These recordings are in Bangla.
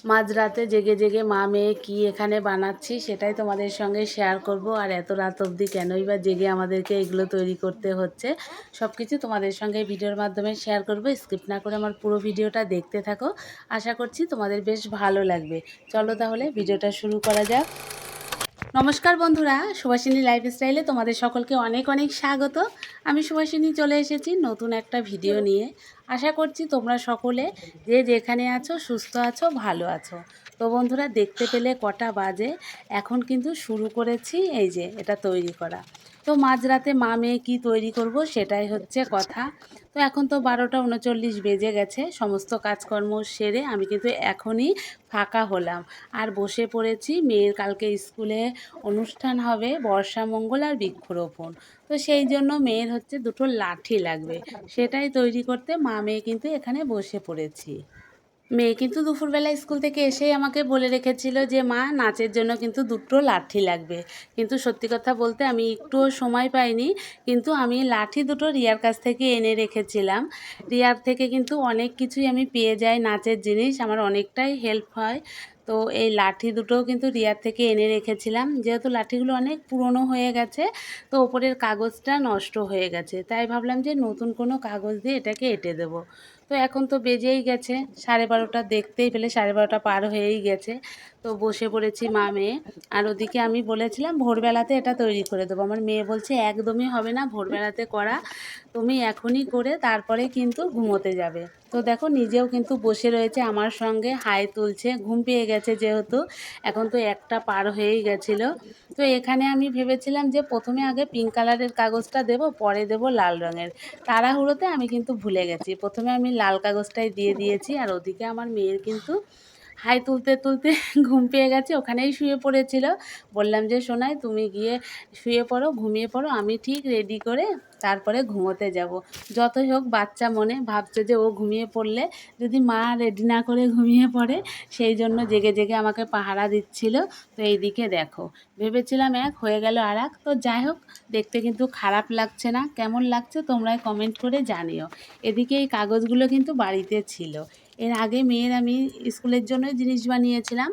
মাঝরাতে জেগে জেগে মা মেয়ে কী এখানে বানাচ্ছি সেটাই তোমাদের সঙ্গে শেয়ার করব। আর এত রাত অবধি কেনই বা জেগে আমাদেরকে এগুলো তৈরি করতে হচ্ছে সব কিছু তোমাদের সঙ্গে ভিডিওর মাধ্যমে শেয়ার করব। স্কিপ না করে আমার পুরো ভিডিওটা দেখতে থাকো, আশা করছি তোমাদের বেশ ভালো লাগবে। চলো তাহলে ভিডিওটা শুরু করা যাক। নমস্কার বন্ধুরা, সুভাষিনী লাইফস্টাইলে তোমাদের সকলকে অনেক অনেক স্বাগত। আমি সুভাষিনী চলে এসেছি নতুন একটা ভিডিও নিয়ে। আশা করছি তোমরা সকলে যে যেখানে আছো সুস্থ আছো, ভালো আছো। তো বন্ধুরা, দেখতে পেলে কটা বাজে, এখন কিন্তু শুরু করেছি এই যে এটা তৈরি করা। তো মাঝরাতে মা মেয়ে কী তৈরি করব সেটাই হচ্ছে কথা। তো এখন তো 12টা 39 বেজে গেছে। সমস্ত কাজকর্ম সেরে আমি কিন্তু এখনই ফাঁকা হলাম আর বসে পড়েছি। মেয়ের কালকে স্কুলে অনুষ্ঠান হবে, বর্ষামঙ্গল আর বৃক্ষরোপণ। তো সেই জন্য মেয়ের হচ্ছে দুটো লাঠি লাগবে, সেটাই তৈরি করতে মা মেয়ে কিন্তু এখানে বসে পড়েছি। মেয়ে কিন্তু দুপুরবেলা স্কুল থেকে এসেই আমাকে বলে রেখেছিল যে মা, নাচের জন্য কিন্তু দুটো লাঠি লাগবে। কিন্তু সত্যি কথা বলতে আমি একটুও সময় পাইনি, কিন্তু আমি লাঠি দুটো রিয়ার কাছ থেকে এনে রেখেছিলাম। রিয়ার থেকে কিন্তু অনেক কিছুই আমি পেয়ে যাই, নাচের জিনিস আমার অনেকটাই হেল্প হয়। তো এই লাঠি দুটোও কিন্তু রিয়ার থেকে এনে রেখেছিলাম। যেহেতু লাঠিগুলো অনেক পুরনো হয়ে গেছে, তো ওপরের কাগজটা নষ্ট হয়ে গেছে, তাই ভাবলাম যে নতুন কোনো কাগজ দিয়ে এটাকে এঁটে দেবো। তো এখন তো বেজেই গেছে 12:30, দেখতেই পেলে 12:30 পার হয়েই গেছে। তো বসে পড়েছি মা মেয়ে। আর ওদিকে আমি বলেছিলাম ভোরবেলাতে এটা তৈরি করে দেবো। আমার মেয়ে বলছে একদমই হবে না ভোরবেলাতে করা, তুমি এখনই করে তারপরে কিন্তু ঘুমোতে যাবে। তো দেখো, নিজেও কিন্তু বসে রয়েছে আমার সঙ্গে, হাই তুলছে, ঘুম পেয়ে গেছে যেহেতু। এখন তো 1টা পার হয়েই গেছিলো। তো এখানে আমি ভেবেছিলাম যে প্রথমে আগে পিঙ্ক কালারের কাগজটা দেবো, পরে দেবো লাল রঙের। তাড়াহুড়োতে আমি কিন্তু ভুলে গেছি, প্রথমে আমি লাল কাগজটাই দিয়ে দিয়েছি। আর ওদিকে আমার মেয়ের কিন্তু হাই তুলতে তুলতে ঘুম পেয়ে গেছে, ওখানেই শুয়ে পড়েছিল। বললাম যে সোনাই, তুমি গিয়ে শুয়ে পড়ো, ঘুমিয়ে পড়ো, আমি ঠিক রেডি করে তারপরে ঘুমোতে যাব। যতই হোক বাচ্চা মনে ভাবছে যে ও ঘুমিয়ে পড়লে যদি মা রেডি না করে ঘুমিয়ে পড়ে, সেই জন্য জেগে জেগে আমাকে পাহারা দিচ্ছিল। তো এইদিকে দেখো, ভেবেছিলাম এক, হয়ে গেল আর এক। তো যাই হোক, দেখতে কিন্তু খারাপ লাগছে না। কেমন লাগছে তোমরা কমেন্ট করে জানিও। এদিকে এই কাগজগুলো কিন্তু বাড়িতে ছিল। এর আগে মেয়ের আমি স্কুলের জন্য জিনিস বানিয়েছিলাম,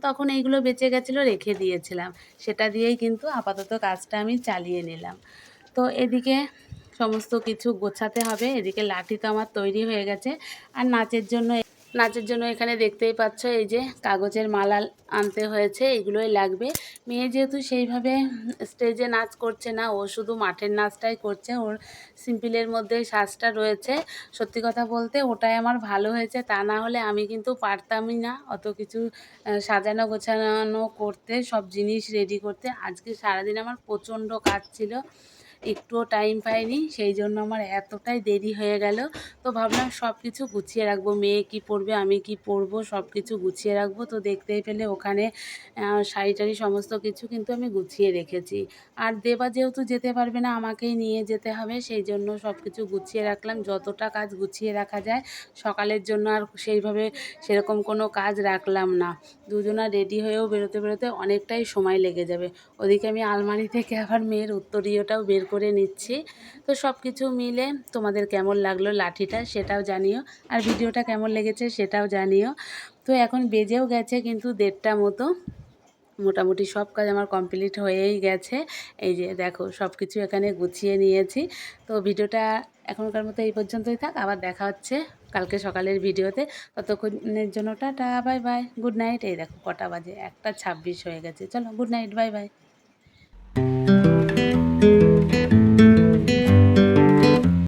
তখন এইগুলো বেঁচে গেছিলো, রেখে দিয়েছিলাম। সেটা দিয়েই কিন্তু আপাতত কাজটা আমি চালিয়ে নিলাম। তো এদিকে সমস্ত কিছু গোছাতে হবে। এদিকে লাঠি তো আমার তৈরি হয়ে গেছে। আর নাচের জন্য এখানে দেখতেই পাচ্ছ এই যে কাগজের মালা আনতে হয়েছে, এগুলোই লাগবে। মেয়ে যেহেতু সেইভাবে স্টেজে নাচ করছে না, ও শুধু মাঠের নাচটাই করছে, ওর সিম্পলের মধ্যে সাজটা রয়েছে। সত্যি কথা বলতে ওটাই আমার ভালো হয়েছে, তা না হলে আমি কিন্তু পারতামই না অত কিছু সাজানো গোছানো করতে, সব জিনিস রেডি করতে। আজকে সারাদিন আমার প্রচণ্ড কাজ ছিল, একটুও টাইম পাইনি, সেই জন্য আমার এতটাই দেরি হয়ে গেল। তো ভাবলাম সব কিছু গুছিয়ে রাখবো, মেয়ে কি পরবে, আমি কি পরবো, সব কিছু গুছিয়ে রাখবো। তো দেখতেই পেলে ওখানে শাড়ি টাড়ি সমস্ত কিছু কিন্তু আমি গুছিয়ে রেখেছি। আর দেবা যেহেতু যেতে পারবে না, আমাকেই নিয়ে যেতে হবে, সেই জন্য সব কিছু গুছিয়ে রাখলাম, যতটা কাজ গুছিয়ে রাখা যায়। সকালের জন্য আর সেইভাবে সেরকম কোনো কাজ রাখলাম না। দুজনা রেডি হয়েও বেরোতে বেরোতে অনেকটাই সময় লেগে যাবে। ওদিকে আমি আলমারি থেকে আবার মেয়ের উত্তরীয়টাও বের করে নিচ্ছি। তো সব কিছু মিলে তোমাদের কেমন লাগলো লাঠিটা সেটাও জানিও, আর ভিডিওটা কেমন লেগেছে সেটাও জানিও। তো এখন বেজেও গেছে কিন্তু 1:30 মতো। মোটামুটি সব কাজ আমার কমপ্লিট হয়েই গেছে। এই যে দেখো, সব কিছু এখানে গুছিয়ে নিয়েছি। তো ভিডিওটা এখনকার মতো এই পর্যন্তই থাক, আবার দেখা হচ্ছে কালকে সকালের ভিডিওতে। ততক্ষণের জন্য tata, bye bye, good night. এই দেখো কটা বাজে, 1:26 হয়ে গেছে। চলো, গুড নাইট, বাই বাই।